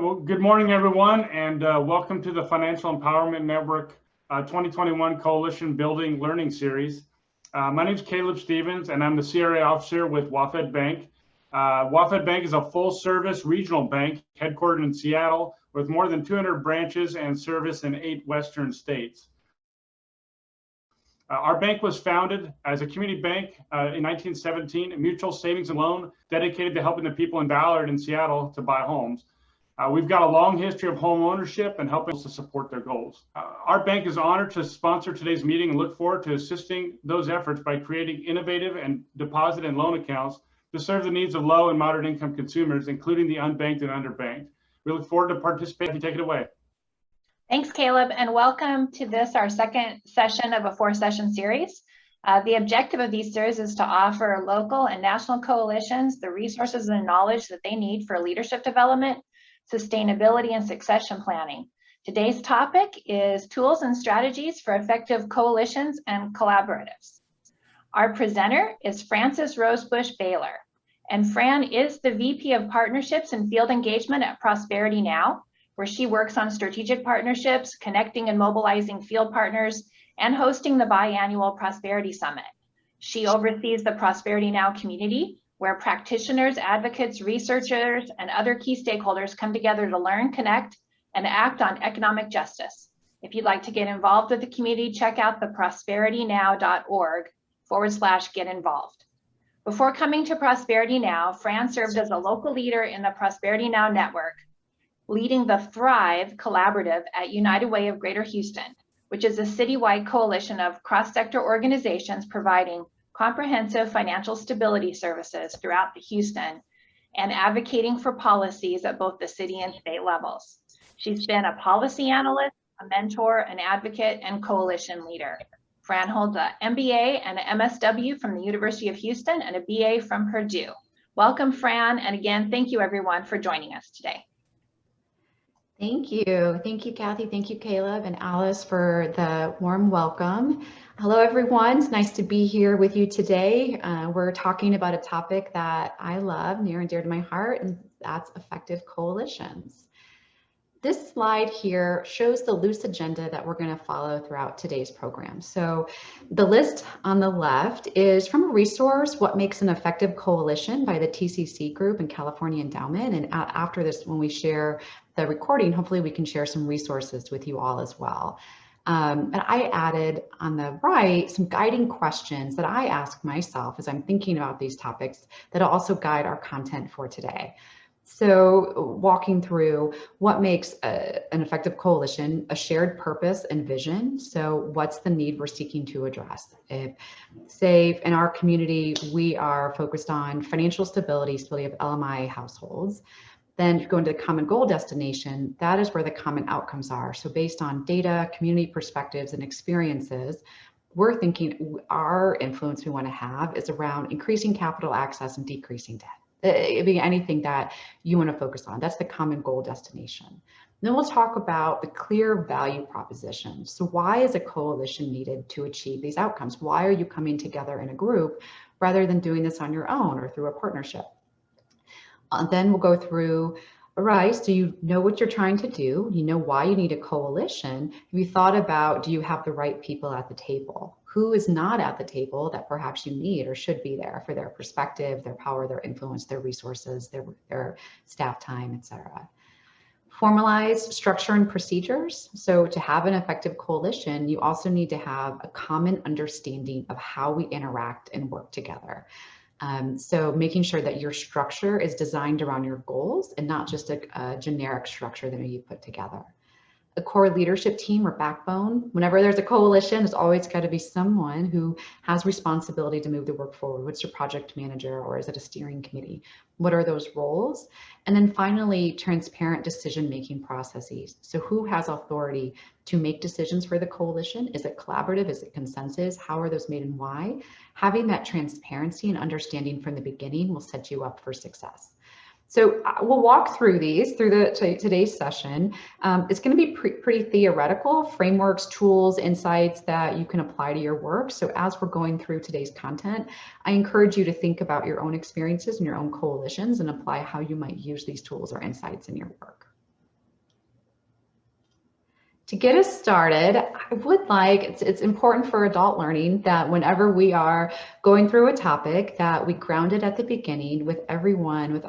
Well, good morning, everyone, and welcome to the Financial Empowerment Network 2021 Coalition Building Learning Series. My name is Caleb Stevens, and I'm the CRA officer with WaFd Bank. WaFd Bank is a full-service regional bank headquartered in Seattle with more than 200 branches and service in 8 Western states. Our bank was founded as a community bank in 1917, a mutual savings and loan dedicated to helping the people in Ballard and Seattle to buy homes. We've got a long history of home ownership and helping us to support their goals. Our bank is honored to sponsor today's meeting and look forward to assisting those efforts by creating innovative and deposit and loan accounts to serve the needs of low and moderate income consumers, including the unbanked and underbanked. We look forward to participating. Take it away. Thanks, Caleb, and welcome to this, our second session of a 4-session series. The objective of these series is to offer local and national coalitions the resources and knowledge that they need for leadership development, sustainability, and succession planning. Today's topic is tools and strategies for effective coalitions and collaboratives. Our presenter is Frances Rosebush Baylor, and Fran is the VP of Partnerships and Field Engagement at Prosperity Now, where she works on strategic partnerships, connecting and mobilizing field partners, and hosting the biannual Prosperity Summit. She oversees the Prosperity Now community, where practitioners, advocates, researchers, and other key stakeholders come together to learn, connect, and act on economic justice. If you'd like to get involved with the community, check out the prosperitynow.org/get involved. Before coming to Prosperity Now, Fran served as a local leader in the Prosperity Now network, leading the Thrive Collaborative at United Way of Greater Houston, which is a citywide coalition of cross-sector organizations providing comprehensive financial stability services throughout the Houston and advocating for policies at both the city and state levels. She's been a policy analyst, a mentor, an advocate, and coalition leader. Fran holds an MBA and an MSW from the University of Houston and a BA from Purdue. Welcome, Fran, and again, thank you everyone for joining us today. Thank you. Thank you, Kathy. Thank you, Caleb and Alice, for the warm welcome. Hello, everyone. It's nice to be here with you today. We're talking about a topic that I love, near and dear to my heart, and that's effective coalitions. This slide here shows the loose agenda that we're going to follow throughout today's program. So the list on the left is from a resource, What Makes an Effective Coalition by the TCC Group and California Endowment. And after this, when we share the recording, hopefully we can share some resources with you all as well. And I added on the right some guiding questions that I ask myself as I'm thinking about these topics that will also guide our content for today. So walking through what makes an effective coalition, a shared purpose and vision. So what's the need we're seeking to address? If, say, in our community, we are focused on financial stability of LMI households, then you go into the common goal destination, that is where the common outcomes are. So based on data, community perspectives, and experiences, we're thinking our influence we want to have is around increasing capital access and decreasing debt. It being anything that you want to focus on. That's the common goal destination. Then we'll talk about the clear value proposition. So why is a coalition needed to achieve these outcomes? Why are you coming together in a group rather than doing this on your own or through a partnership? Then we'll go through, all right, so you know what you're trying to do. You know why you need a coalition. Have you thought about, do you have the right people at the table? Who is not at the table that perhaps you need or should be there for their perspective, their power, their influence, their resources, their staff time, etc. Formalize structure and procedures. So to have an effective coalition, you also need to have a common understanding of how we interact and work together. So making sure that your structure is designed around your goals and not just a generic structure that you put together. A core leadership team or backbone. Whenever there's a coalition, there's always got to be someone who has responsibility to move the work forward. What's your project manager, or is it a steering committee? What are those roles? And then finally, transparent decision-making processes. So who has authority to make decisions for the coalition? Is it collaborative? Is it consensus? How are those made and why? Having that transparency and understanding from the beginning will set you up for success. So we'll walk through these through today's session. It's going to be pretty theoretical, frameworks, tools, insights that you can apply to your work. So as we're going through today's content, I encourage you to think about your own experiences and your own coalitions and apply how you might use these tools or insights in your work. To get us started, I would like, it's important for adult learning that whenever we are going through a topic that we ground it at the beginning with everyone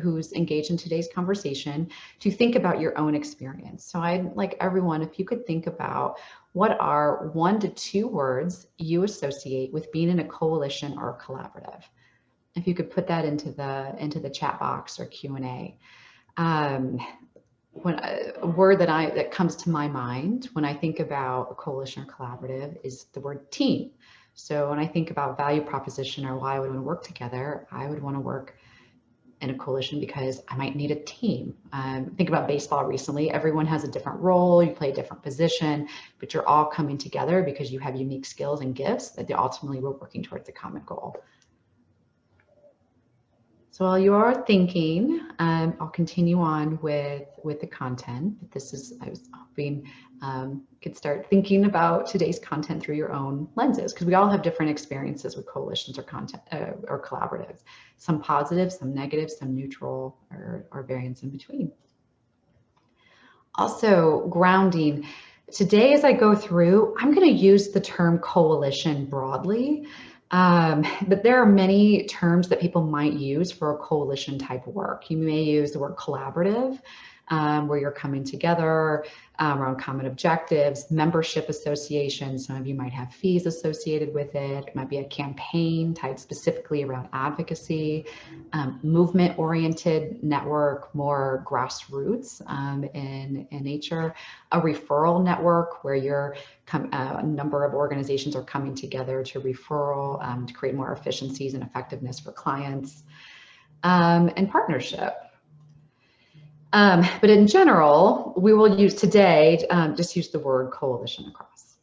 who's engaged in today's conversation to think about your own experience. So I'd like everyone, if you could think about what are 1 to 2 words you associate with being in a coalition or a collaborative. If you could put that into the chat box or Q&A. When a word that comes to my mind when I think about a coalition or collaborative is the word team. So when I think about value proposition or why I would want to work together, I would want to work in a coalition because I might need a team. Think about baseball recently. Everyone has a different role, you play a different position, but you're all coming together because you have unique skills and gifts that ultimately we're working towards a common goal. So while you are thinking, I'll continue on with the content. But I was hoping you could start thinking about today's content through your own lenses, because we all have different experiences with coalitions or or collaboratives. Some positive, some negative, some neutral, or variance in between. Also, grounding. Today, as I go through, I'm going to use the term coalition broadly. But there are many terms that people might use for a coalition type of work. You may use the word collaborative, where you're coming together around common objectives, membership association. Some of you might have fees associated with it. It might be a campaign tied specifically around advocacy, movement-oriented network, more grassroots in nature, a referral network where a number of organizations are coming together to referral to create more efficiencies and effectiveness for clients, and partnership. But in general, we will use today, just use the word coalition across.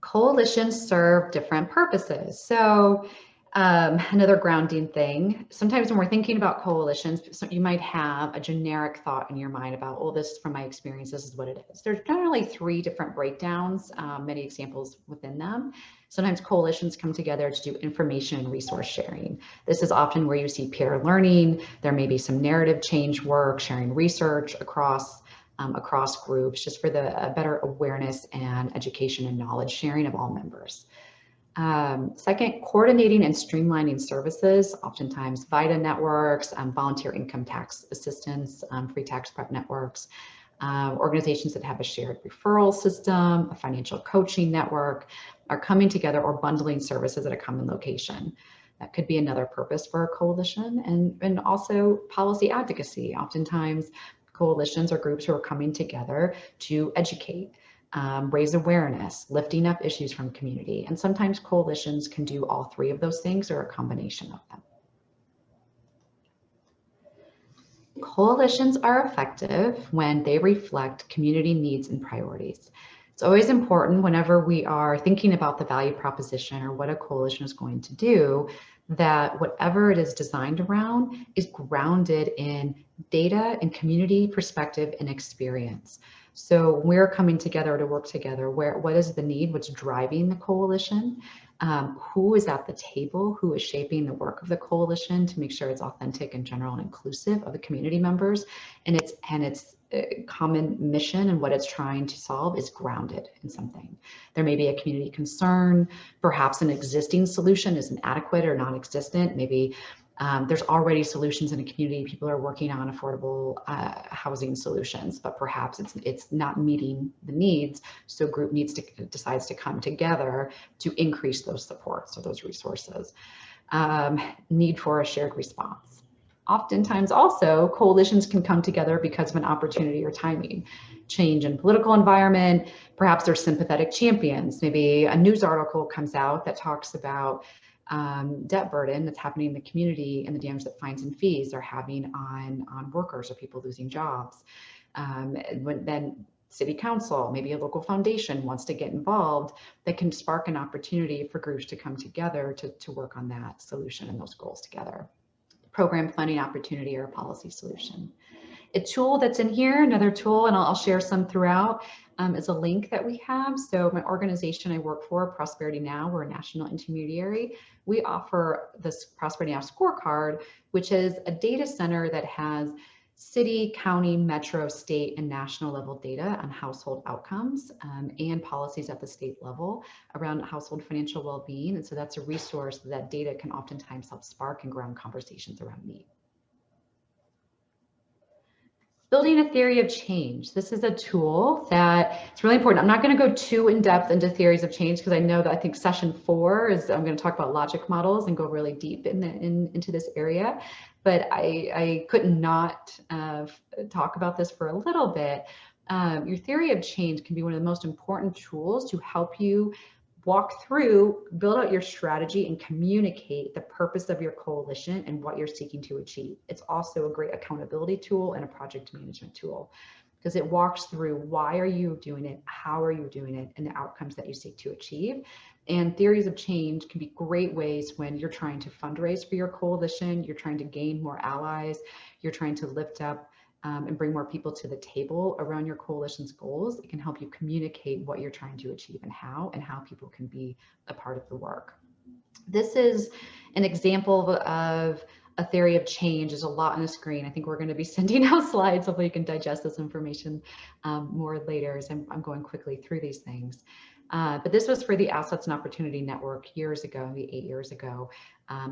Coalitions serve different purposes. So another grounding thing, sometimes when we're thinking about coalitions, you might have a generic thought in your mind about, oh, this from my experience, this is what it is. There's generally 3 different breakdowns, many examples within them. Sometimes coalitions come together to do information and resource sharing. This is often where you see peer learning. There may be some narrative change work, sharing research across groups, just for the better awareness and education and knowledge sharing of all members. Second, coordinating and streamlining services, oftentimes VITA networks, volunteer income tax assistance, free tax prep networks, organizations that have a shared referral system, a financial coaching network, are coming together or bundling services at a common location. That could be another purpose for a coalition, and also policy advocacy. Oftentimes, coalitions or groups who are coming together to educate, raise awareness, lifting up issues from community. And sometimes coalitions can do all 3 of those things or a combination of them. Coalitions are effective when they reflect community needs and priorities. It's always important whenever we are thinking about the value proposition or what a coalition is going to do, that whatever it is designed around is grounded in data and community perspective and experience. So we're coming together to work together. What is the need? What's driving the coalition? Who is at the table? Who is shaping the work of the coalition to make sure it's authentic and general and inclusive of the community members? And its common mission and what it's trying to solve is grounded in something. There may be a community concern. Perhaps an existing solution is inadequate or non-existent. Maybe there's already solutions in a community. People are working on affordable housing solutions, but perhaps it's not meeting the needs. So a group decides to come together to increase those supports or those resources. Need for a shared response. Oftentimes also coalitions can come together because of an opportunity or timing. Change in political environment, perhaps there's sympathetic champions. Maybe a news article comes out that talks about debt burden that's happening in the community and the damage that fines and fees are having on workers or people losing jobs. Then city council, maybe a local foundation wants to get involved, that can spark an opportunity for groups to come together to work on that solution and those goals together. Program funding opportunity or a policy solution. A tool that's in here, another tool, and I'll share some throughout, is a link that we have. So my organization I work for, Prosperity Now, we're a national intermediary. We offer this Prosperity Now scorecard, which is a data center that has city, county, metro, state, and national level data on household outcomes and policies at the state level around household financial well-being. And so that's a resource that data can oftentimes help spark and ground conversations around need. Building a theory of change. This is a tool that it's really important. I'm not going to go too in depth into theories of change because I know that I think session 4 is I'm going to talk about logic models and go really deep into this area. But I could not talk about this for a little bit. Your theory of change can be one of the most important tools to help you walk through, build out your strategy, and communicate the purpose of your coalition and what you're seeking to achieve. It's also a great accountability tool and a project management tool because it walks through why are you doing it, how are you doing it, and the outcomes that you seek to achieve. And theories of change can be great ways when you're trying to fundraise for your coalition, you're trying to gain more allies, you're trying to lift up and bring more people to the table around your coalition's goals. It can help you communicate what you're trying to achieve and how people can be a part of the work. This is an example of a theory of change. There's a lot on the screen. I think we're going to be sending out slides. Hopefully you can digest this information more later as I'm going quickly through these things. But this was for the Assets and Opportunity Network years ago, maybe 8 years ago.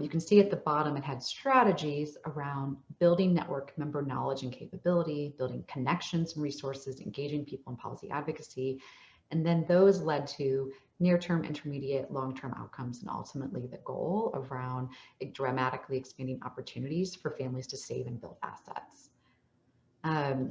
You can see at the bottom, it had strategies around building network member knowledge and capability, building connections and resources, engaging people in policy advocacy. And then those led to near-term, intermediate, long-term outcomes, and ultimately the goal around dramatically expanding opportunities for families to save and build assets.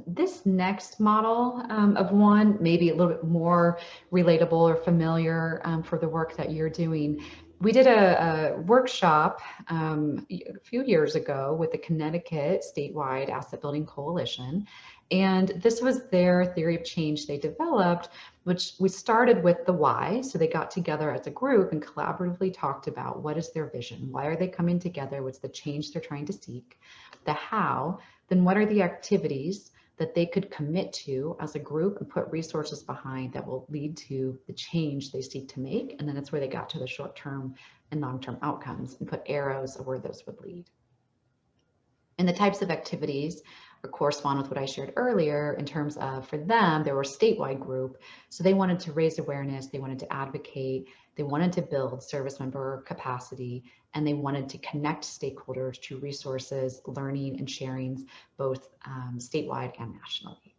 This next model of one, maybe a little bit more relatable or familiar for the work that you're doing. We did a workshop a few years ago with the Connecticut Statewide Asset Building Coalition. And this was their theory of change they developed, which we started with the why. So they got together as a group and collaboratively talked about what is their vision? Why are they coming together? What's the change they're trying to seek? The how, then what are the activities that they could commit to as a group and put resources behind that will lead to the change they seek to make. And then that's where they got to the short-term and long-term outcomes and put arrows of where those would lead. And the types of activities correspond with what I shared earlier in terms of, for them, they were a statewide group. So they wanted to raise awareness, they wanted to advocate, they wanted to build service member capacity, and they wanted to connect stakeholders to resources, learning, and sharings, both statewide and nationally.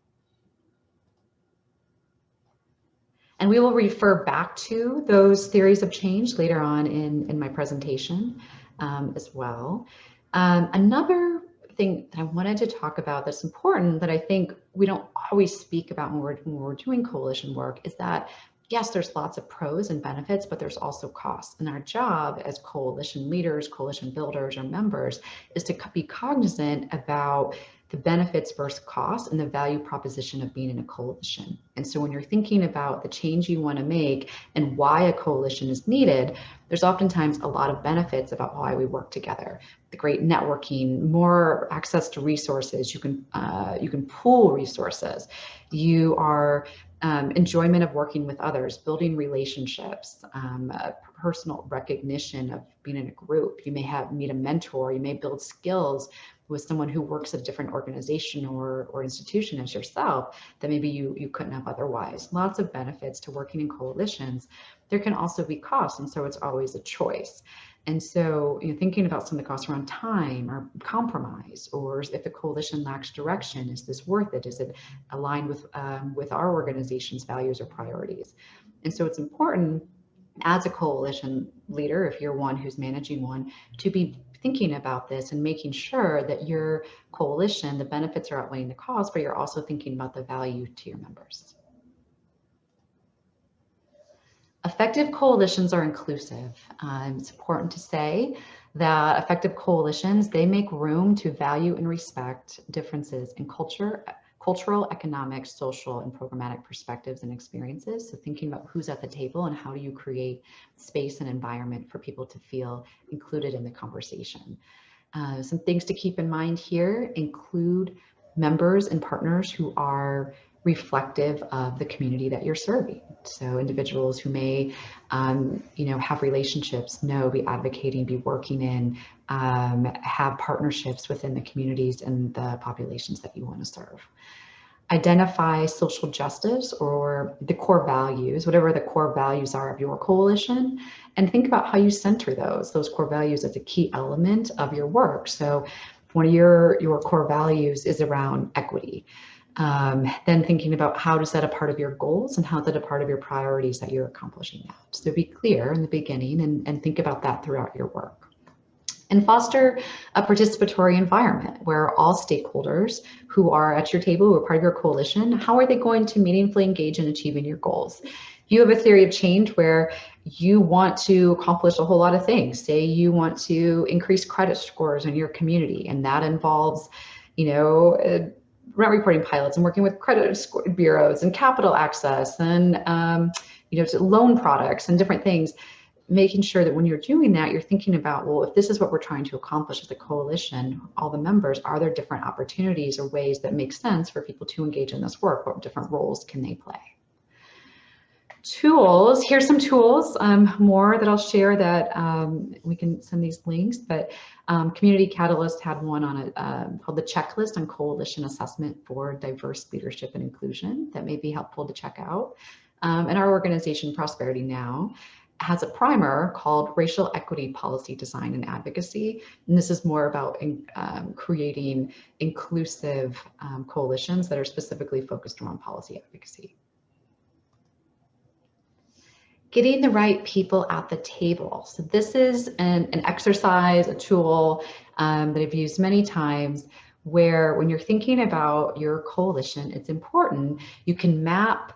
And we will refer back to those theories of change later on in my presentation as well. Another thing that I wanted to talk about that's important that I think we don't always speak about when we're doing coalition work is that, yes, there's lots of pros and benefits, but there's also costs. And our job as coalition leaders, coalition builders, or members is to be cognizant about the benefits versus costs and the value proposition of being in a coalition. And so when you're thinking about the change you want to make and why a coalition is needed, there's oftentimes a lot of benefits about why we work together. The great networking, more access to resources, you can pool resources, you are enjoyment of working with others, building relationships, personal recognition of being in a group. You may meet a mentor, you may build skills with someone who works at a different organization or institution as yourself that maybe you couldn't have otherwise. Lots of benefits to working in coalitions. There can also be costs, and so it's always a choice. And so, thinking about some of the costs around time or compromise, or if the coalition lacks direction, is this worth it? Is it aligned with our organization's values or priorities? And so it's important as a coalition leader, if you're one who's managing one, to be thinking about this and making sure that your coalition, the benefits are outweighing the costs, but you're also thinking about the value to your members. Effective coalitions are inclusive. It's important to say that effective coalitions, they make room to value and respect differences in cultural, economic, social, and programmatic perspectives and experiences. So thinking about who's at the table and how do you create space and environment for people to feel included in the conversation. Some things to keep in mind here include members and partners who are reflective of the community that you're serving. So individuals who may, have relationships, be advocating, be working in, have partnerships within the communities and the populations that you want to serve. Identify social justice or the core values, whatever the core values are of your coalition, and think about how you center those core values as a key element of your work. So one of your core values is around equity. Then thinking about how is that a part of your goals and how is that a part of your priorities that you're accomplishing that. So be clear in the beginning and think about that throughout your work. And foster a participatory environment where all stakeholders who are at your table, who are part of your coalition, how are they going to meaningfully engage in achieving your goals? If you have a theory of change where you want to accomplish a whole lot of things, say you want to increase credit scores in your community, and that involves, rent reporting pilots and working with credit bureaus and capital access and, loan products and different things. Making sure that when you're doing that, you're thinking about, well, if this is what we're trying to accomplish as a coalition, all the members, are there different opportunities or ways that make sense for people to engage in this work? What different roles can they play? Tools, here's some tools, more that I'll share that we can send these links, but Community Catalyst had one on it called the Checklist on Coalition Assessment for Diverse Leadership and Inclusion that may be helpful to check out. And our organization, Prosperity Now, has a primer called Racial Equity Policy Design and Advocacy. And this is more about creating inclusive coalitions that are specifically focused around policy advocacy. Getting the right people at the table. So this is an exercise, a tool that I've used many times where when you're thinking about your coalition, it's important you can map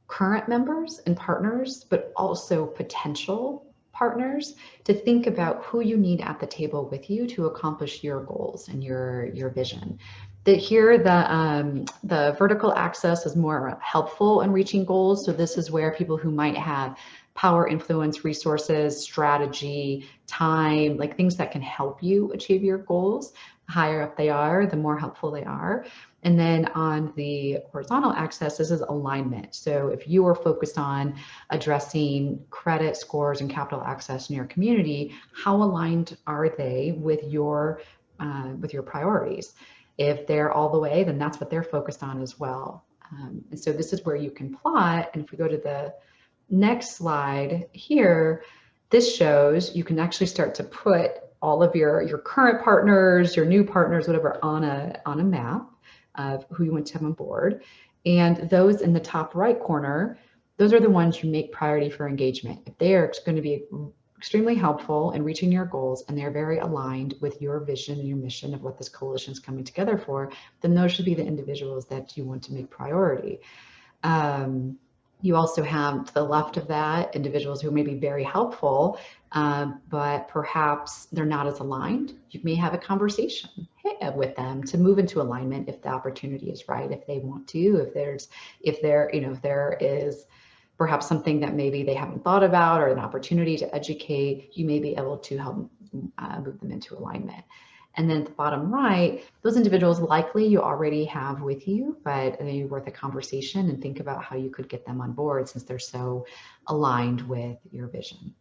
current members and partners, but also potential partners to think about who you need at the table with you to accomplish your goals and your vision. The vertical access is more helpful in reaching goals. So this is where people who might have power, influence, resources, strategy, time, like things that can help you achieve your goals. The higher up they are, the more helpful they are. And then on the horizontal axis, this is alignment. So if you are focused on addressing credit scores and capital access in your community, how aligned are they with your priorities? If they're all the way, then that's what they're focused on as well. And so this is where you can plot. And if we go to the next slide here, this shows you can actually start to put all of your current partners, your new partners, whatever, on a map of who you want to have on board. And those in the top right corner, those are the ones you make priority for engagement. If they are going to be extremely helpful in reaching your goals and they're very aligned with your vision and your mission of what this coalition is coming together for, then those should be the individuals that you want to make priority. You also have to the left of that individuals who may be very helpful, but perhaps they're not as aligned. You may have a conversation with them to move into alignment if the opportunity is right, if they want to, if there is perhaps something that maybe they haven't thought about or an opportunity to educate, you may be able to help move them into alignment. And then at the bottom right, those individuals likely you already have with you, but it may be worth a conversation and think about how you could get them on board since they're so aligned with your vision.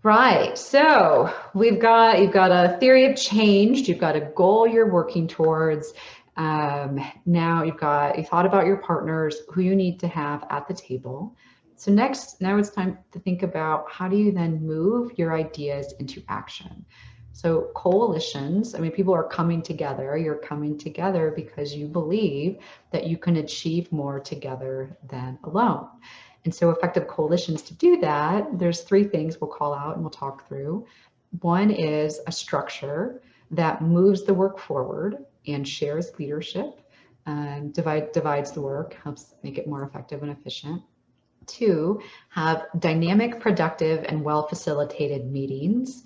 Right, so you've got a theory of change, you've got a goal you're working towards. Now you thought about your partners, who you need to have at the table. So now it's time to think about how do you then move your ideas into action. So coalitions, people are coming together. You're coming together because you believe that you can achieve more together than alone. And so effective coalitions, to do that, there's three things we'll call out and we'll talk through. One is a structure that moves the work forward and shares leadership, divides the work, helps make it more effective and efficient. Two, have dynamic, productive, and well-facilitated meetings.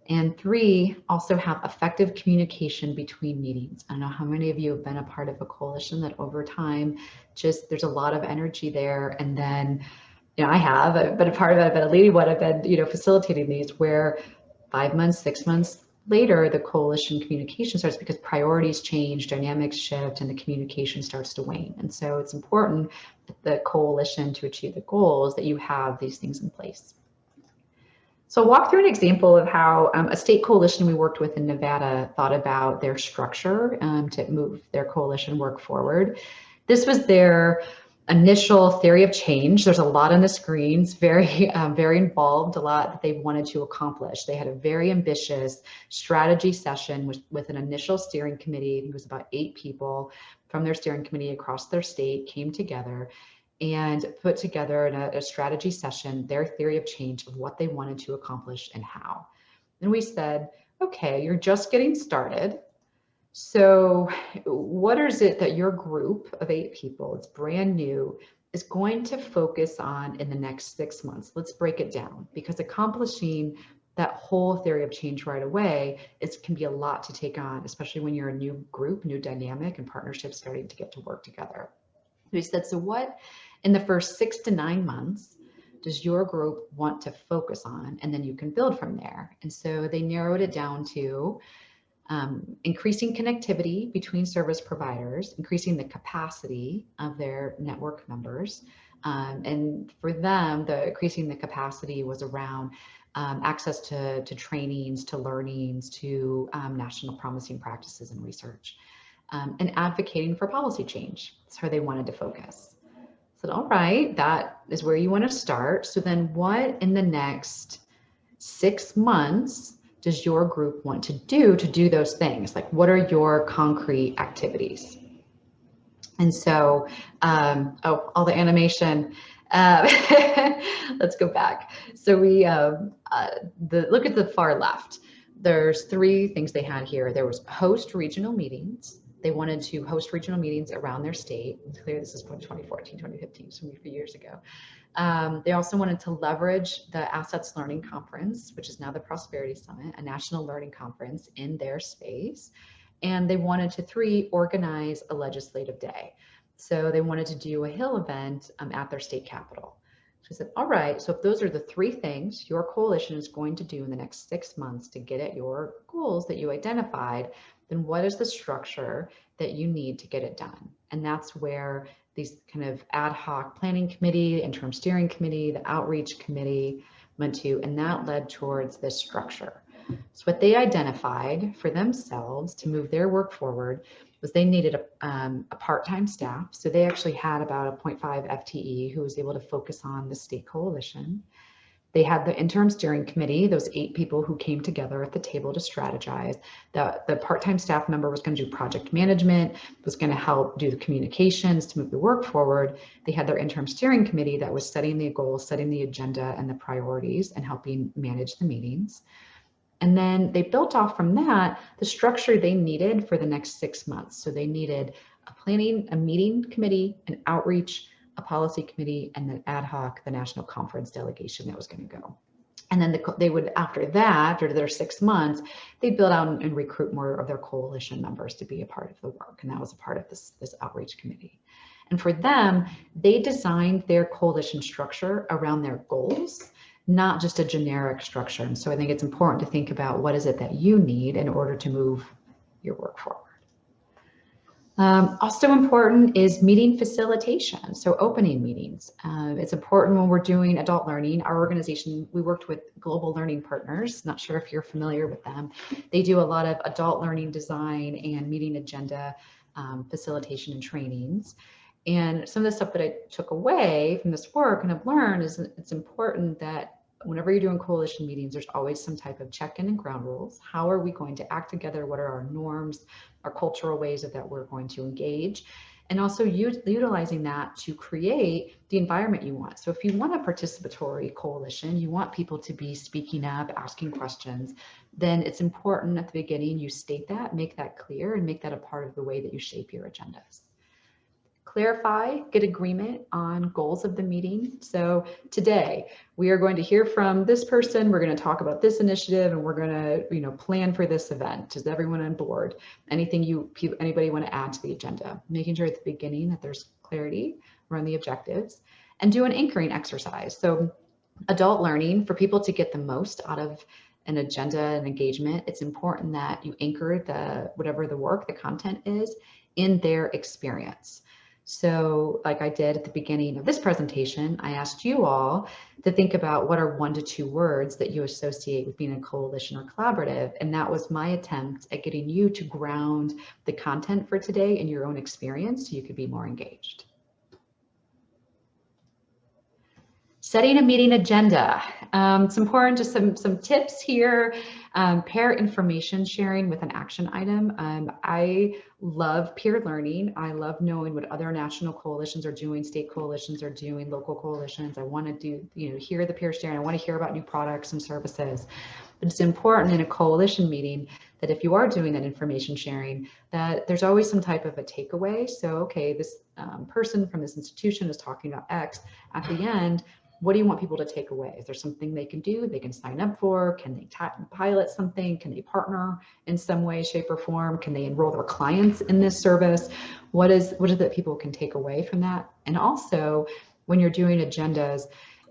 And three, also have effective communication between meetings. I don't know how many of you have been a part of a coalition that over time, there's a lot of energy there. And then, I've been a part of it, I've been a leading one, I've been, facilitating these where 5 months, 6 months, later the coalition communication starts because priorities change, dynamics shift, and the communication starts to wane. And so it's important that the coalition, to achieve the goals, that you have these things in place. So I'll walk through an example of how a state coalition we worked with in Nevada thought about their structure to move their coalition work forward. This was their initial theory of change. There's a lot on the screens, very involved, a lot that they wanted to accomplish. They had a very ambitious strategy session with an initial steering committee. It was about 8 people from their steering committee across their state came together and put together in a strategy session their theory of change of what they wanted to accomplish and how. And we said, okay, you're just getting started. So what is it that your group of 8 people, it's brand new, is going to focus on in the next 6 months? Let's break it down, because accomplishing that whole theory of change right away can be a lot to take on, especially when you're a new group, new dynamic, and partnerships starting to get to work together. We said, so what in the first 6 to 9 months does your group want to focus on? And then you can build from there. And so they narrowed it down to increasing connectivity between service providers, increasing the capacity of their network members. And for them, increasing the capacity was around access to trainings, to learnings, to national promising practices and research, and advocating for policy change. That's where they wanted to focus. So, all right, that is where you want to start. So then what in the next 6 months does your group want to do those things? Like, what are your concrete activities? And so, all the animation, let's go back. So we, look at the far left. There's 3 things they had here. There was host regional meetings. They wanted to host regional meetings around their state. It's clear this is from 2014, 2015, so a few years ago. They also wanted to leverage the Assets Learning Conference, which is now the Prosperity Summit, a national learning conference in their space. And they wanted to 3, organize a legislative day. So they wanted to do a Hill event at their state capitol. So I said, all right, so if those are the 3 things your coalition is going to do in the next 6 months to get at your goals that you identified, then what is the structure that you need to get it done? And that's where these kind of ad hoc planning committee, interim steering committee, the outreach committee went to, and that led towards this structure. So what they identified for themselves to move their work forward was they needed a part-time staff. So they actually had about a 0.5 FTE who was able to focus on the state coalition. They had the interim steering committee, those 8 people who came together at the table to strategize. The part-time staff member was going to do project management, was going to help do the communications to move the work forward. They had their interim steering committee that was setting the goals, setting the agenda and the priorities, and helping manage the meetings. And then they built off from that the structure they needed for the next 6 months. So they needed a meeting committee, an outreach, a policy committee, and then ad hoc, the national conference delegation that was going to go. And then they would, after that, after their 6 months, they'd build out and recruit more of their coalition members to be a part of the work. And that was a part of this outreach committee. And for them, they designed their coalition structure around their goals, not just a generic structure. And so I think it's important to think about what is it that you need in order to move your work forward. Also important is meeting facilitation, so opening meetings. It's important when we're doing adult learning. Our organization, we worked with Global Learning Partners, not sure if you're familiar with them. They do a lot of adult learning design and meeting agenda facilitation and trainings. And some of the stuff that I took away from this work and have learned is that it's important that whenever you're doing coalition meetings, there's always some type of check-in and ground rules. How are we going to act together? What are our norms, our cultural ways that we're going to engage? And also utilizing that to create the environment you want. So if you want a participatory coalition, you want people to be speaking up, asking questions, then it's important at the beginning you state that, make that clear, and make that a part of the way that you shape your agendas. Clarify, get agreement on goals of the meeting. So today we are going to hear from this person, we're going to talk about this initiative, and we're going to, plan for this event. Is everyone on board? Anything anybody want to add to the agenda? Making sure at the beginning that there's clarity around the objectives, and do an anchoring exercise. So adult learning, for people to get the most out of an agenda and engagement, it's important that you anchor whatever the work, the content is, in their experience. So like I did at the beginning of this presentation, I asked you all to think about what are 1 to 2 words that you associate with being a coalition or collaborative. And that was my attempt at getting you to ground the content for today in your own experience so you could be more engaged. Setting a meeting agenda. It's important, just some tips here. Pair information sharing with an action item. I love peer learning. I love knowing what other national coalitions are doing, state coalitions are doing, local coalitions. I want to do, hear the peer sharing. I want to hear about new products and services. But it's important in a coalition meeting that if you are doing that information sharing, that there's always some type of a takeaway. So, okay, this person from this institution is talking about X. At the end, what do you want people to take away? Is there something they can do, they can sign up for? Can they pilot something? Can they partner in some way, shape, or form? Can they enroll their clients in this service? What is it that people can take away from that? And also, when you're doing agendas,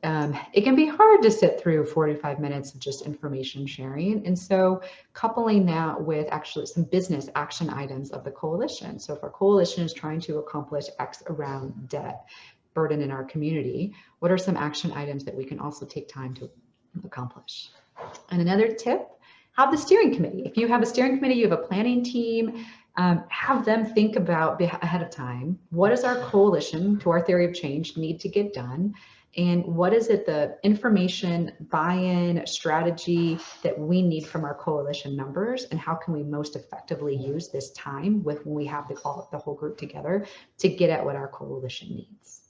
it can be hard to sit through 45 minutes of just information sharing. And so coupling that with actually some business action items of the coalition. So if our coalition is trying to accomplish X around debt burden in our community, what are some action items that we can also take time to accomplish? And another tip, have the steering committee. If you have a steering committee, you have a planning team, have them think about ahead of time, what does our coalition, to our theory of change, need to get done? And what is it, the information, buy-in, strategy that we need from our coalition members? And how can we most effectively use this time when we have the whole group together to get at what our coalition needs?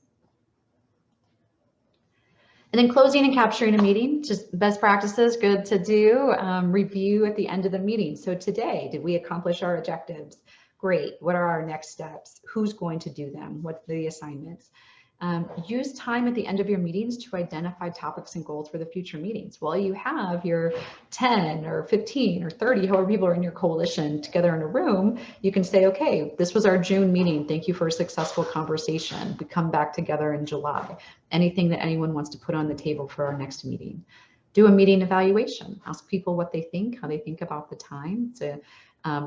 And then closing and capturing a meeting, just best practices, good to do. Review at the end of the meeting. So today, did we accomplish our objectives? Great. What are our next steps? Who's going to do them? What's the assignments? Use time at the end of your meetings to identify topics and goals for the future meetings. While you have your 10 or 15 or 30, however people are in your coalition together in a room, you can say, okay, this was our June meeting. Thank you for a successful conversation. We come back together in July. Anything that anyone wants to put on the table for our next meeting. Do a meeting evaluation. Ask people what they think, how they think about the time.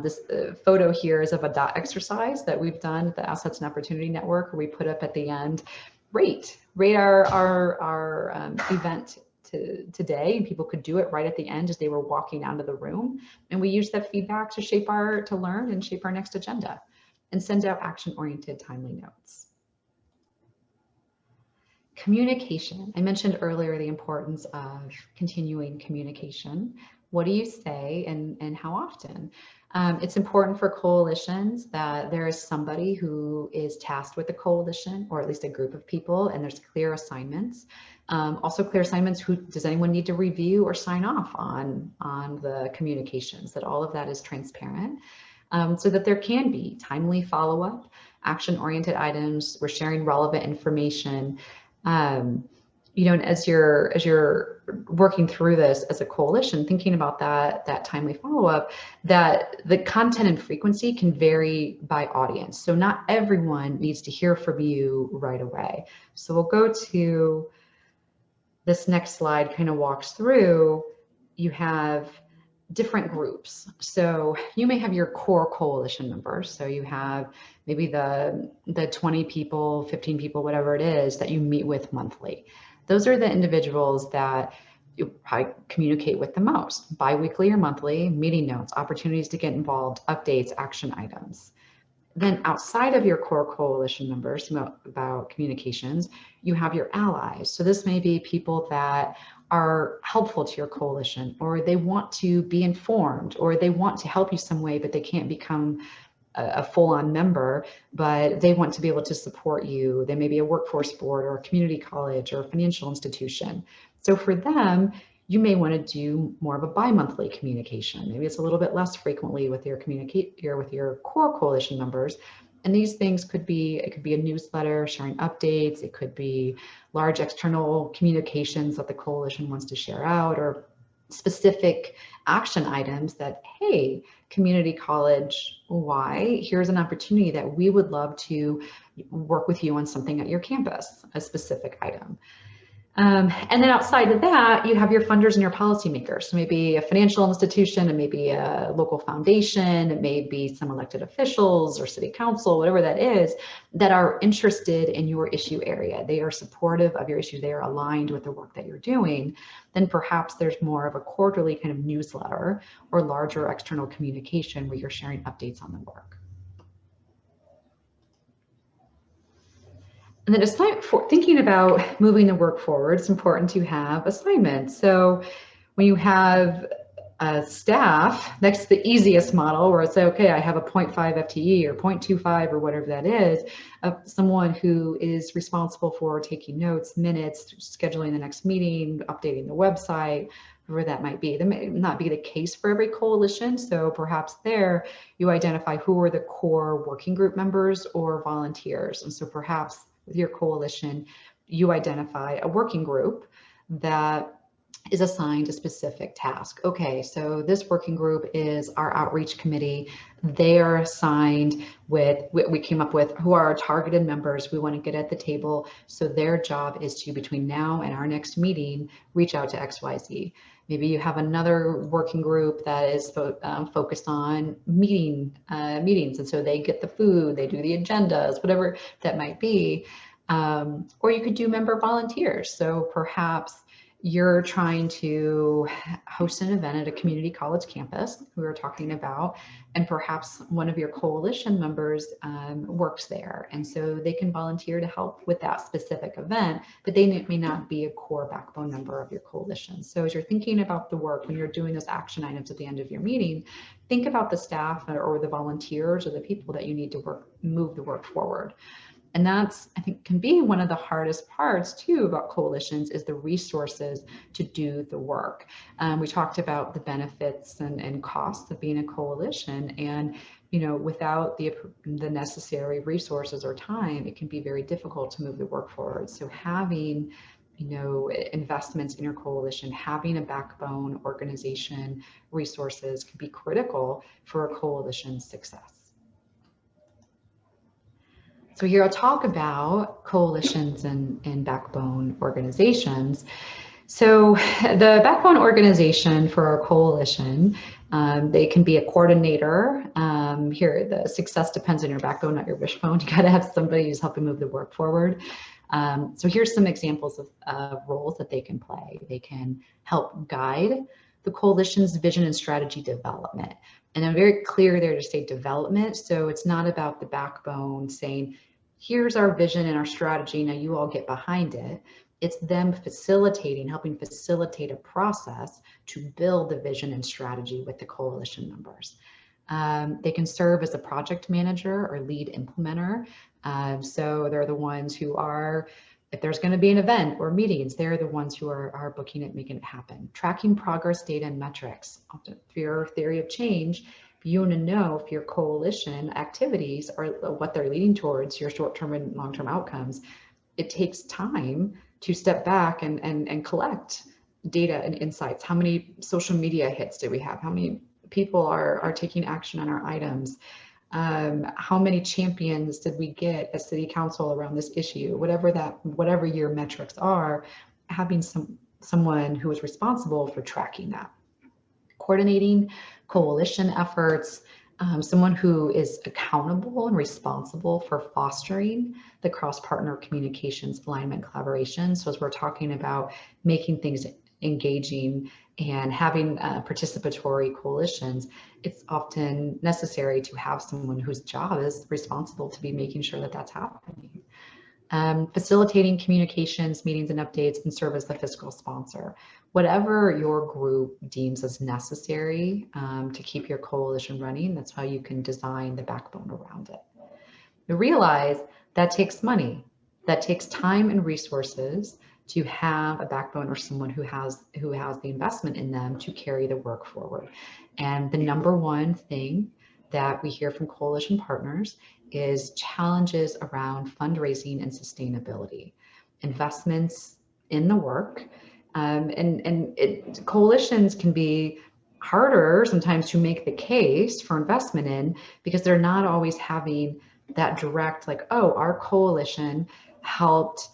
This photo here is of a dot exercise that we've done at the Assets and Opportunity Network, where we put up at the end, rate our event today, and people could do it right at the end as they were walking out of the room. And we use that feedback to learn and shape our next agenda, and send out action-oriented timely notes. Communication. I mentioned earlier the importance of continuing communication. What do you say and how often? It's important for coalitions that there is somebody who is tasked with the coalition, or at least a group of people, and there's clear assignments. Also clear assignments, does anyone need to review or sign off on the communications, that all of that is transparent, so that there can be timely follow-up, action-oriented items, we're sharing relevant information. And as you're working through this as a coalition, thinking about that timely follow-up, that the content and frequency can vary by audience. So not everyone needs to hear from you right away. So we'll go to this next slide, kind of walks through, you have different groups. So you may have your core coalition members. So you have maybe the 20 people, 15 people, whatever it is that you meet with monthly. Those are the individuals that you probably communicate with the most, bi-weekly or monthly, meeting notes, opportunities to get involved, updates, action items. Then outside of your core coalition members about communications, you have your allies. So this may be people that are helpful to your coalition, or they want to be informed, or they want to help you some way, but they can't become a full-on member, but they want to be able to support you. They may be a workforce board or a community college or a financial institution. So for them, you may want to do more of a bi-monthly communication. Maybe it's a little bit less frequently with your core coalition members. And these things could be a newsletter sharing updates. It could be large external communications that the coalition wants to share out, or specific action items that, hey, community college Y, here's an opportunity that we would love to work with you on something at your campus, a specific item. And then outside of that, you have your funders and your policymakers. So maybe a financial institution, and maybe a local foundation, it may be some elected officials or city council, whatever that is, that are interested in your issue area. They are supportive of your issue. They are aligned with the work that you're doing. Then perhaps there's more of a quarterly kind of newsletter or larger external communication where you're sharing updates on the work. And then thinking about moving the work forward, it's important to have assignments. So when you have a staff, that's the easiest model where it's okay, I have a 0.5 FTE or 0.25 or whatever that is, of someone who is responsible for taking notes, minutes, scheduling the next meeting, updating the website, whatever that might be. That may not be the case for every coalition. So perhaps there you identify who are the core working group members or volunteers. And so perhaps with your coalition, you identify a working group that is assigned a specific task. Okay, so this working group is our outreach committee. They are assigned with, we came up with who are our targeted members we want to get at the table. So their job is to, between now and our next meeting, reach out to XYZ. Maybe you have another working group that is focused on meetings. And so they get the food, they do the agendas, whatever that might be. Or you could do member volunteers. So perhaps you're trying to host an event at a community college campus we were talking about, and perhaps one of your coalition members works there. And so they can volunteer to help with that specific event, but they may not be a core backbone member of your coalition. So as you're thinking about the work, when you're doing those action items at the end of your meeting, think about the staff or the volunteers or the people that you need to move the work forward. And that's, I think, can be one of the hardest parts too about coalitions, is the resources to do the work. We talked about the benefits and costs of being a coalition, and without the necessary resources or time, it can be very difficult to move the work forward. So having investments in your coalition, having a backbone organization, resources can be critical for a coalition's success. So here I'll talk about coalitions and backbone organizations. So the backbone organization for a coalition, they can be a coordinator. Here, the success depends on your backbone, not your wishbone. You gotta have somebody who's helping move the work forward. So here's some examples of roles that they can play. They can help guide the coalition's vision and strategy development. And I'm very clear there to say development. So it's not about the backbone saying, here's our vision and our strategy, now you all get behind it. It's them facilitating, helping facilitate a process to build the vision and strategy with the coalition members. They can serve as a project manager or lead implementer. So they're the ones who are, if there's going to be an event or meetings, they're the ones who are booking it, making it happen. Tracking progress, data, and metrics. Often for your theory of change, you want to know if your coalition activities are what they're leading towards, your short-term and long-term outcomes. It takes time to step back and collect data and insights. How many social media hits did we have? How many people are taking action on our items? How many champions did we get as city council around this issue? Whatever your metrics are, having someone who is responsible for tracking that. Coordinating coalition efforts, someone who is accountable and responsible for fostering the cross-partner communications, alignment, collaboration. So as we're talking about making things engaging and having participatory coalitions, it's often necessary to have someone whose job is responsible to be making sure that that's happening. Facilitating communications, meetings, and updates, and serve as the fiscal sponsor. Whatever your group deems as necessary to keep your coalition running, that's how you can design the backbone around it. You realize that takes money, that takes time and resources to have a backbone or someone who has the investment in them to carry the work forward. And the number one thing that we hear from coalition partners is challenges around fundraising and sustainability, investments in the work. Coalitions can be harder sometimes to make the case for investment in, because they're not always having that direct, like, oh, our coalition helped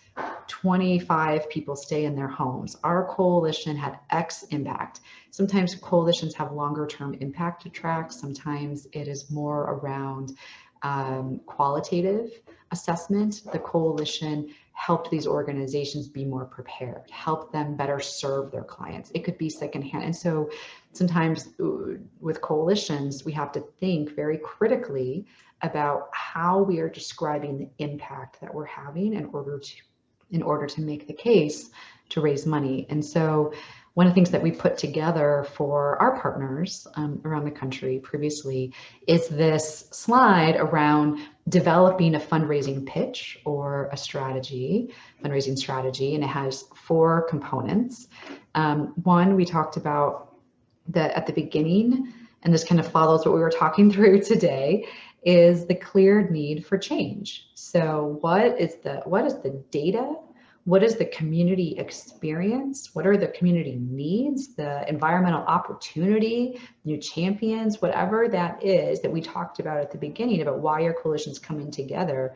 25 people stay in their homes. Our coalition had X impact. Sometimes coalitions have longer term impact to track. Sometimes it is more around qualitative assessment. The coalition helped these organizations be more prepared, help them better serve their clients. It could be secondhand. And so sometimes with coalitions, we have to think very critically about how we are describing the impact that we're having in order to make the case to raise money. And so one of the things that we put together for our partners around the country previously is this slide around developing a fundraising pitch or a strategy, fundraising strategy, and it has 4 components. One, we talked about that at the beginning, and this kind of follows what we were talking through today, is the clear need for change. So what is the data? What is the community experience? What are the community needs, the environmental opportunity, new champions, whatever that is that we talked about at the beginning about why your coalition's coming together?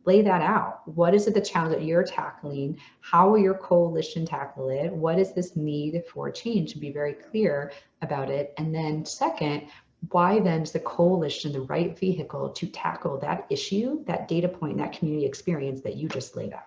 Lay that out. What is it, the challenge that you're tackling? How will your coalition tackle it? What is this need for change? To be very clear about it. And then second, why then is the coalition the right vehicle to tackle that issue, that data point, that community experience that you just laid out?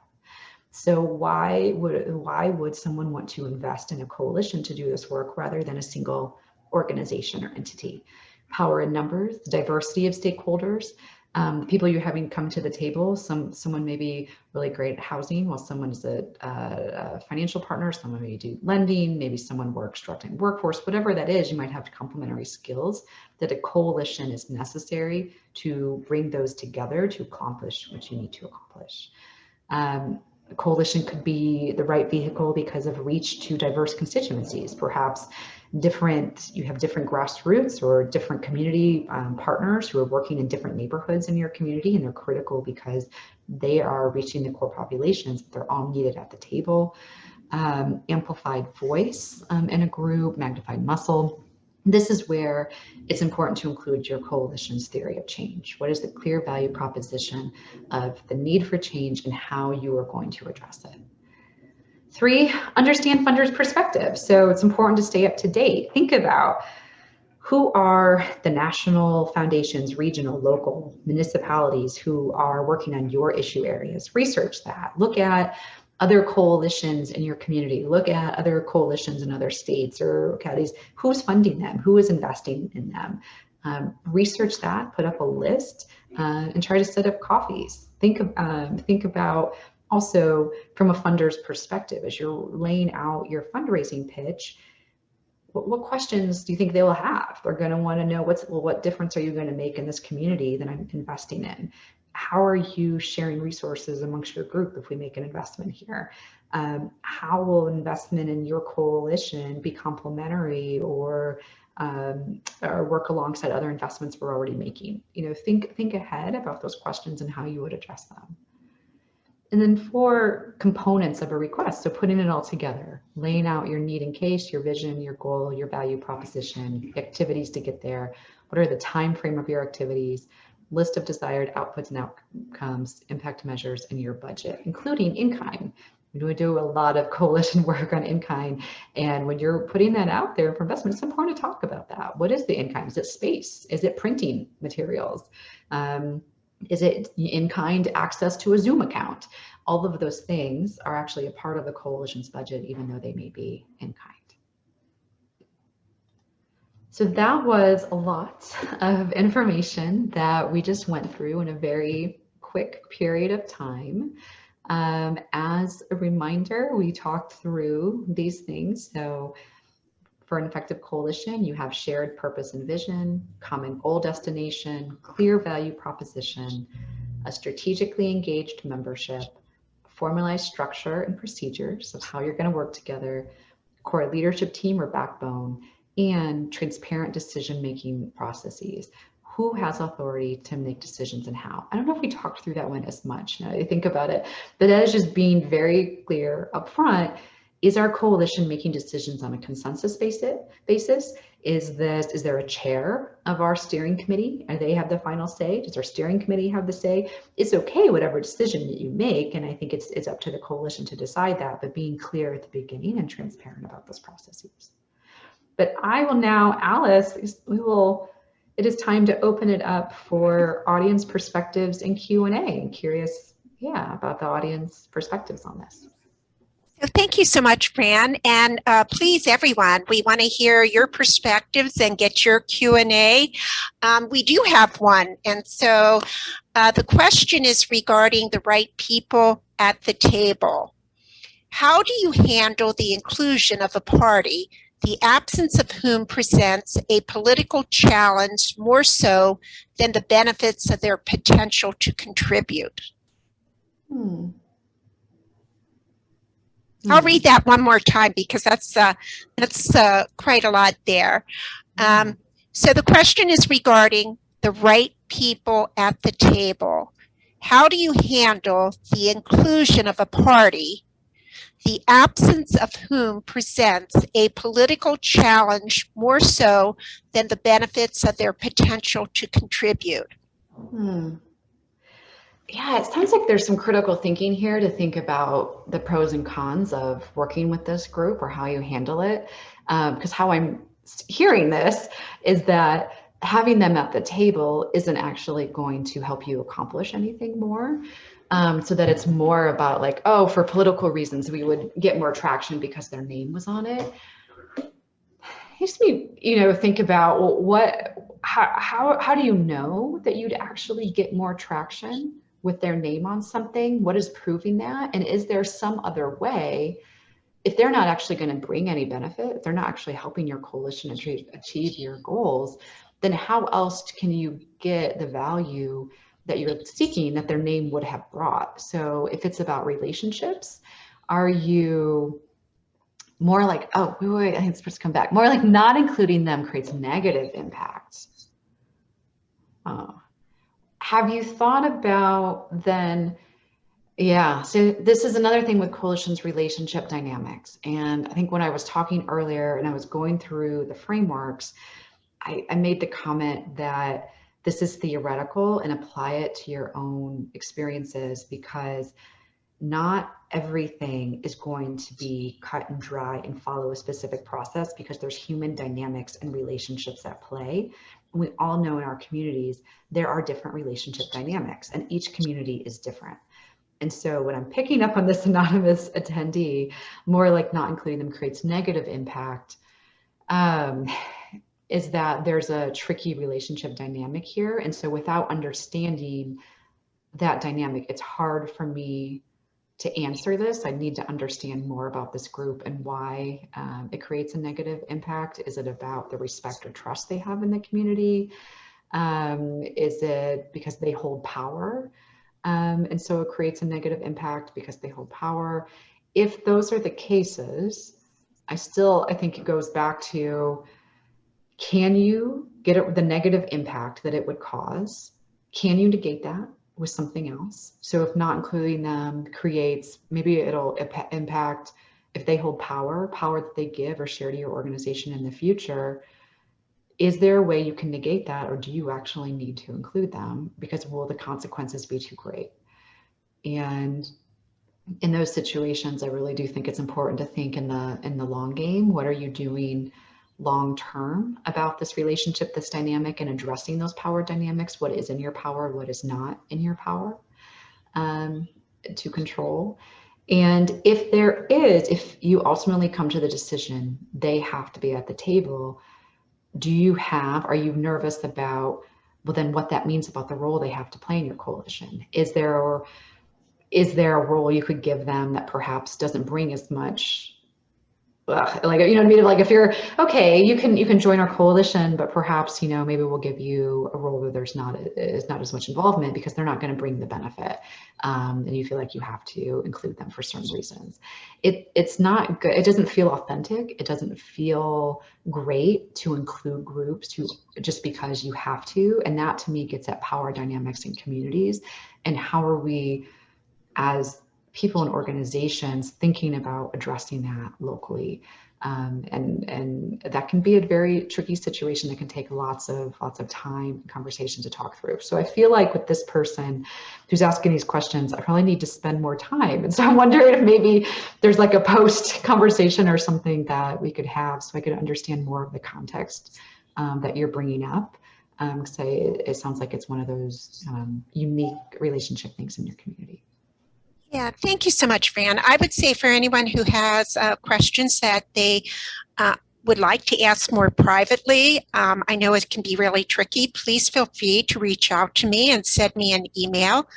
So why would someone want to invest in a coalition to do this work rather than a single organization or entity? Power in numbers, the diversity of stakeholders, the people you're having come to the table. Someone may be really great at housing, while someone is a financial partner. Someone may do lending, maybe someone works directly in workforce. Whatever that is, you might have complementary skills that a coalition is necessary to bring those together to accomplish what you need to accomplish. A coalition could be the right vehicle because of reach to diverse constituencies. Perhaps you have different grassroots or different community partners who are working in different neighborhoods in your community, and they're critical because they are reaching the core populations. They're all needed at the table. Amplified voice in a group, magnified muscle. This is where it's important to include your coalition's theory of change. What is the clear value proposition of the need for change and how you are going to address it? 3, understand funders' perspective. So it's important to stay up to date. Think about who are the national foundations, regional, local, municipalities who are working on your issue areas. Research that. Look at other coalitions in your community. Look at other coalitions in other states or counties. Who's funding them? Who is investing in them? Research that, put up a list, and try to set up coffees. Think about also from a funder's perspective, as you're laying out your fundraising pitch, what questions do you think they will have? They're going to want to know what difference are you going to make in this community that I'm investing in? How are you sharing resources amongst your group if we make an investment here? How will investment in your coalition be complementary or work alongside other investments we're already making? Think ahead about those questions and how you would address them. And then 4 components of a request. So putting it all together, laying out your need and case, your vision, your goal, your value proposition, activities to get there. What are the time frame of your activities? List of desired outputs and outcomes, impact measures, and your budget, including in-kind. We do a lot of coalition work on in-kind, and when you're putting that out there for investment, it's important to talk about that. What is the in-kind? Is it space? Is it printing materials? Is it in-kind access to a Zoom account? All of those things are actually a part of the coalition's budget, even though they may be in-kind. So that was a lot of information that we just went through in a very quick period of time. As a reminder, we talked through these things. So for an effective coalition, you have shared purpose and vision, common goal destination, clear value proposition, a strategically engaged membership, formalized structure and procedures of how you're going to work together, core leadership team or backbone, and transparent decision-making processes. Who has authority to make decisions and how? I don't know if we talked through that one as much now that I think about it, but that is just being very clear up front. Is our coalition making decisions on a consensus basis? Is there a chair of our steering committee and they have the final say? Does our steering committee have the say? It's okay, whatever decision that you make, and I think it's up to the coalition to decide that, but being clear at the beginning and transparent about those processes. But I will now, Alice, it is time to open it up for audience perspectives and Q&A. I'm curious, about the audience perspectives on this. So thank you so much, Fran. And please, everyone, we want to hear your perspectives and get your Q&A. We do have one. And so the question is regarding the right people at the table. How do you handle the inclusion of a party, the absence of whom presents a political challenge more so than the benefits of their potential to contribute? I'll read that one more time because that's quite a lot there. So the question is regarding the right people at the table. How do you handle the inclusion of a party, the absence of whom presents a political challenge more so than the benefits of their potential to contribute? Yeah, it sounds like there's some critical thinking here to think about the pros and cons of working with this group or how you handle it. Because how I'm hearing this is that having them at the table isn't actually going to help you accomplish anything more. So that it's more about like, oh, for political reasons, we would get more traction because their name was on it. It makes me, think about, well, how do you know that you'd actually get more traction with their name on something? What is proving that? And is there some other way, if they're not actually going to bring any benefit, if they're not actually helping your coalition achieve your goals, then how else can you get the value that you're seeking that their name would have brought? So if it's about relationships, are you more like, oh, wait, I think it's supposed to come back, more like not including them creates negative impact? Have you thought about then, so this is another thing with coalitions relationship dynamics. And I think when I was talking earlier and I was going through the frameworks, I made the comment that this is theoretical and apply it to your own experiences, because not everything is going to be cut and dry and follow a specific process, because there's human dynamics and relationships at play. And we all know in our communities, there are different relationship dynamics and each community is different. And so when I'm picking up on this anonymous attendee, more like not including them creates negative impact, is that there's a tricky relationship dynamic here. And so without understanding that dynamic, it's hard for me to answer this. I need to understand more about this group and why it creates a negative impact. Is it about the respect or trust they have in the community? Is it because they hold power? And so it creates a negative impact because they hold power. If those are the cases, I think it goes back to, can you get the negative impact that it would cause? Can you negate that with something else? So if not including them creates, maybe it'll impact if they hold power that they give or share to your organization in the future. Is there a way you can negate that, or do you actually need to include them? Because will the consequences be too great? And in those situations, I really do think it's important to think in the long game. What are you doing long term about this relationship, this dynamic, and addressing those power dynamics? What is in your power, what is not in your power to control? And if you ultimately come to the decision they have to be at the table, are you nervous about, well, then what that means about the role they have to play in your coalition? Is there a role you could give them that perhaps doesn't bring as much, like, you know what I mean? Like, if you're, okay, you can join our coalition, but perhaps, maybe we'll give you a role where there's not as much involvement because they're not going to bring the benefit. And you feel like you have to include them for certain reasons. It's not good. It doesn't feel authentic. It doesn't feel great to include groups just because you have to. And that to me gets at power dynamics in communities. And how are we as people and organizations thinking about addressing that locally. And that can be a very tricky situation that can take lots of time and conversation to talk through. So I feel like with this person who's asking these questions, I probably need to spend more time. And so I'm wondering if maybe there's like a post conversation or something that we could have so I could understand more of the context that you're bringing up. Because it sounds like it's one of those unique relationship things in your community. Yeah, thank you so much, Fran. I would say for anyone who has questions that they would like to ask more privately, I know it can be really tricky. Please feel free to reach out to me and send me an email.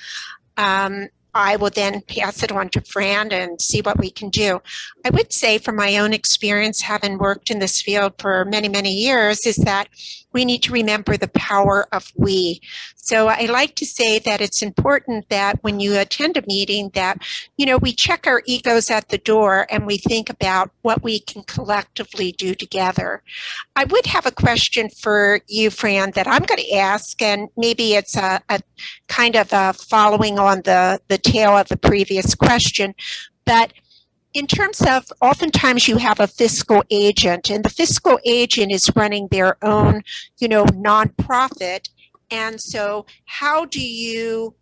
I will then pass it on to Fran and see what we can do. I would say from my own experience, having worked in this field for many, many years, is that we need to remember the power of we. So I like to say that it's important that when you attend a meeting that, you know, we check our egos at the door and we think about what we can collectively do together. I would have a question for you, Fran, that I'm going to ask, and maybe it's a kind of a following on the tail of the previous question, but in terms of oftentimes you have a fiscal agent, and the fiscal agent is running their own, you know, nonprofit. And so how do you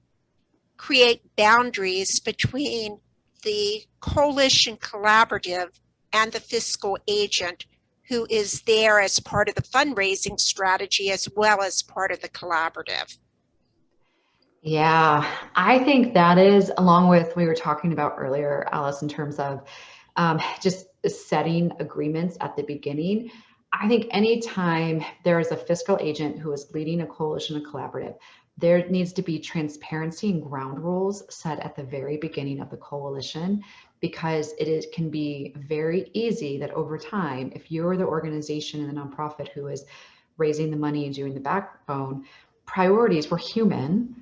create boundaries between the coalition collaborative and the fiscal agent who is there as part of the fundraising strategy as well as part of the collaborative? Yeah, I think that is, along with we were talking about earlier, Alice, in terms of just setting agreements at the beginning. I think anytime there is a fiscal agent who is leading a coalition or collaborative, there needs to be transparency and ground rules set at the very beginning of the coalition, because it can be very easy that over time, if you're the organization and the nonprofit who is raising the money and doing the backbone, priorities, we're human,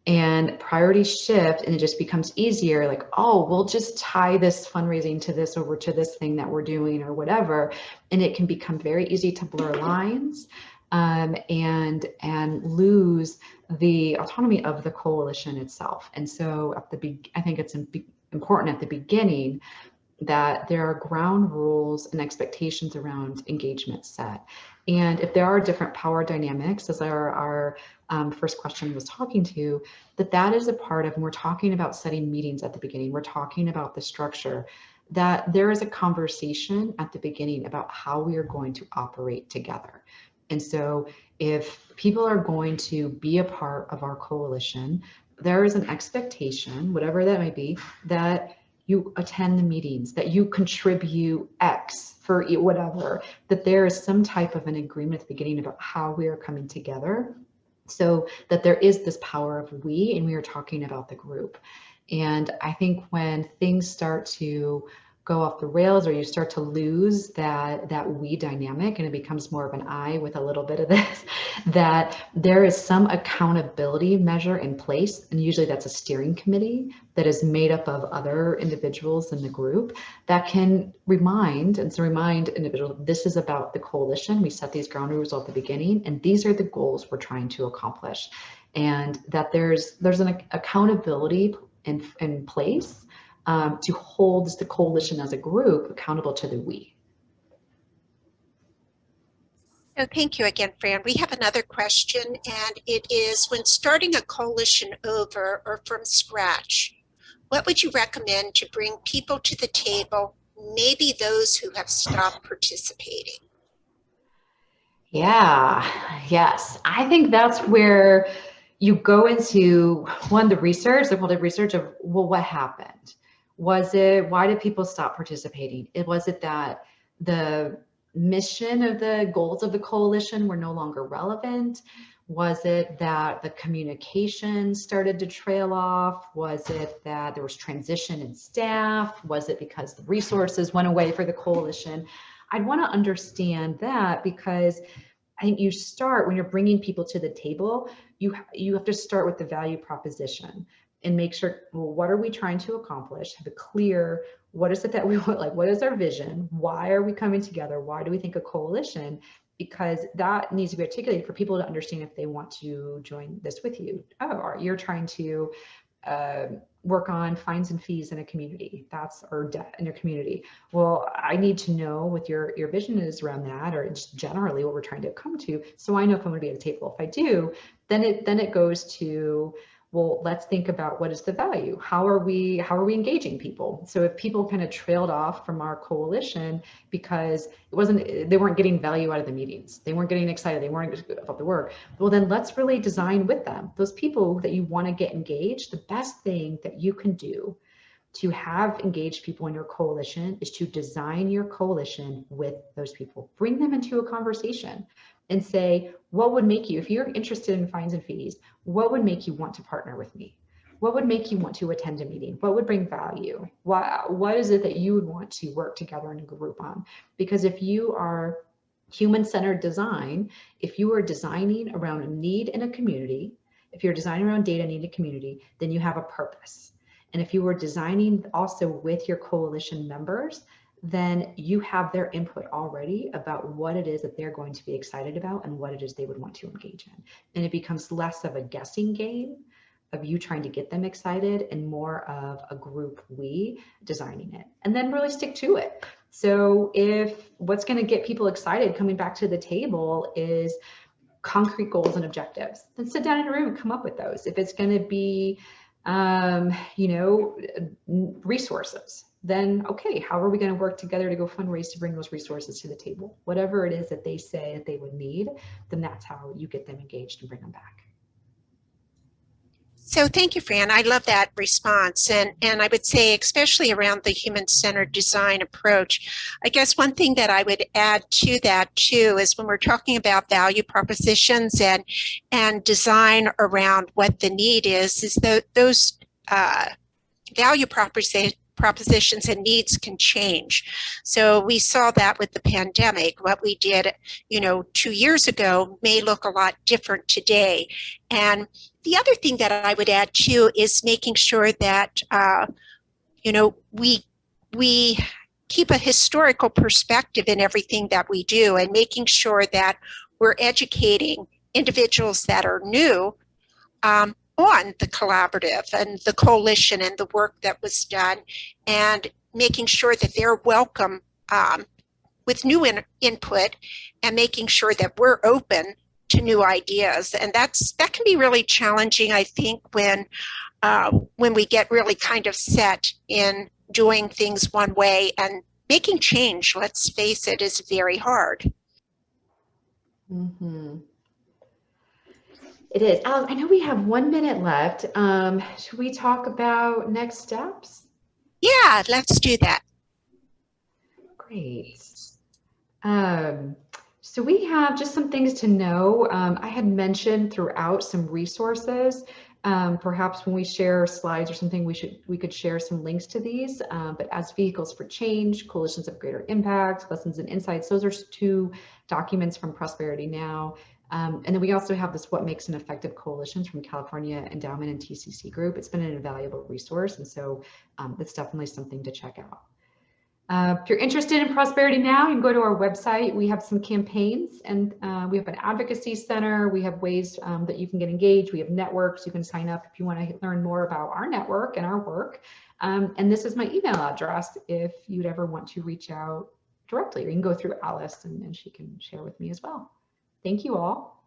and priorities shift, and it just becomes easier, like, oh, we'll just tie this fundraising to this over to this thing that we're doing or whatever. And it can become very easy to blur lines and lose the autonomy of the coalition itself. And so I think it's important at the beginning that there are ground rules and expectations around engagement set. And if there are different power dynamics, as our first question was talking to, that is a part of, when we're talking about setting meetings at the beginning, we're talking about the structure, that there is a conversation at the beginning about how we are going to operate together. And so if people are going to be a part of our coalition, there is an expectation, whatever that might be, that you attend the meetings, that you contribute X for whatever, that there is some type of an agreement at the beginning about how we are coming together, so that there is this power of we, and we are talking about the group. And I think when things start to go off the rails, or you start to lose that we dynamic, and it becomes more of an I with a little bit of this, that there is some accountability measure in place, and usually that's a steering committee that is made up of other individuals in the group that can remind individuals, this is about the coalition, we set these ground rules at the beginning, and these are the goals we're trying to accomplish. And that there's an accountability in place to hold the coalition as a group accountable to the we. So thank you again, Fran. We have another question, and it is, when starting a coalition over or from scratch, what would you recommend to bring people to the table, maybe those who have stopped participating? Yes. I think that's where you go into, one, the research, the qualitative research of, well, what happened? Why did people stop participating? Was it that the mission of the goals of the coalition were no longer relevant? Was it that the communication started to trail off? Was it that there was transition in staff? Was it because the resources went away for the coalition? I'd want to understand that, because I think you start, when you're bringing people to the table, you have to start with the value proposition and make sure, well, what are we trying to accomplish? Have a clear, what is it that we want? Like, what is our vision? Why are we coming together? Why do we think a coalition? Because that needs to be articulated for people to understand if they want to join this with you. Oh, you're trying to work on fines and fees in a community, or debt in your community. Well, I need to know what your vision is around that, or just generally what we're trying to come to, so I know if I'm going to be at the table. If I do, then it goes to, well, let's think about what is the value. How are we engaging people? So if people kind of trailed off from our coalition because they weren't getting value out of the meetings, they weren't getting excited, they weren't about the work, well, then let's really design with them. Those people that you want to get engaged, the best thing that you can do to have engaged people in your coalition is to design your coalition with those people. Bring them into a conversation and say, what would make you, if you're interested in fines and fees, what would make you want to partner with me? What would make you want to attend a meeting? What would bring value? What is it that you would want to work together in a group on? Because if you are human-centered design, if you are designing around a need in a community, if you're designing around data need in a community, then you have a purpose. And if you were designing also with your coalition members, then you have their input already about what it is that they're going to be excited about and what it is they would want to engage in. And it becomes less of a guessing game of you trying to get them excited and more of a group we designing it, and then really stick to it. So if what's going to get people excited coming back to the table is concrete goals and objectives, then sit down in a room and come up with those. If it's going to be resources, then okay, how are we going to work together to go fundraise to bring those resources to the table? Whatever it is that they say that they would need, then that's how you get them engaged and bring them back. So thank you, Fran. I love that response. And I would say, especially around the human-centered design approach, I guess one thing that I would add to that too is when we're talking about value propositions and design around what the need is those value propositions and needs can change. So we saw that with the pandemic. What we did, 2 years ago may look a lot different today. And the other thing that I would add too is making sure that, we keep a historical perspective in everything that we do, and making sure that we're educating individuals that are new on the collaborative and the coalition and the work that was done, and making sure that they're welcome with new input, and making sure that we're open to new ideas. And that can be really challenging, I think, when we get really kind of set in doing things one way, and making change, let's face it, is very hard. Mm-hmm. It is. I know we have 1 minute left. Should we talk about next steps? Yeah, let's do that. Great. So we have just some things to know. I had mentioned throughout some resources. Perhaps when we share slides or something, we could share some links to these. But as Vehicles for Change, Coalitions of Greater Impact, Lessons and Insights, those are 2 documents from Prosperity Now. And then we also have this What Makes an Effective Coalitions from California Endowment and TCC Group. It's been an invaluable resource, and so it's definitely something to check out. If you're interested in Prosperity Now, you can go to our website. We have some campaigns, and we have an advocacy center. We have ways that you can get engaged. We have networks. You can sign up if you want to learn more about our network and our work. And this is my email address if you'd ever want to reach out directly, or you can go through Alice and she can share with me as well. Thank you all.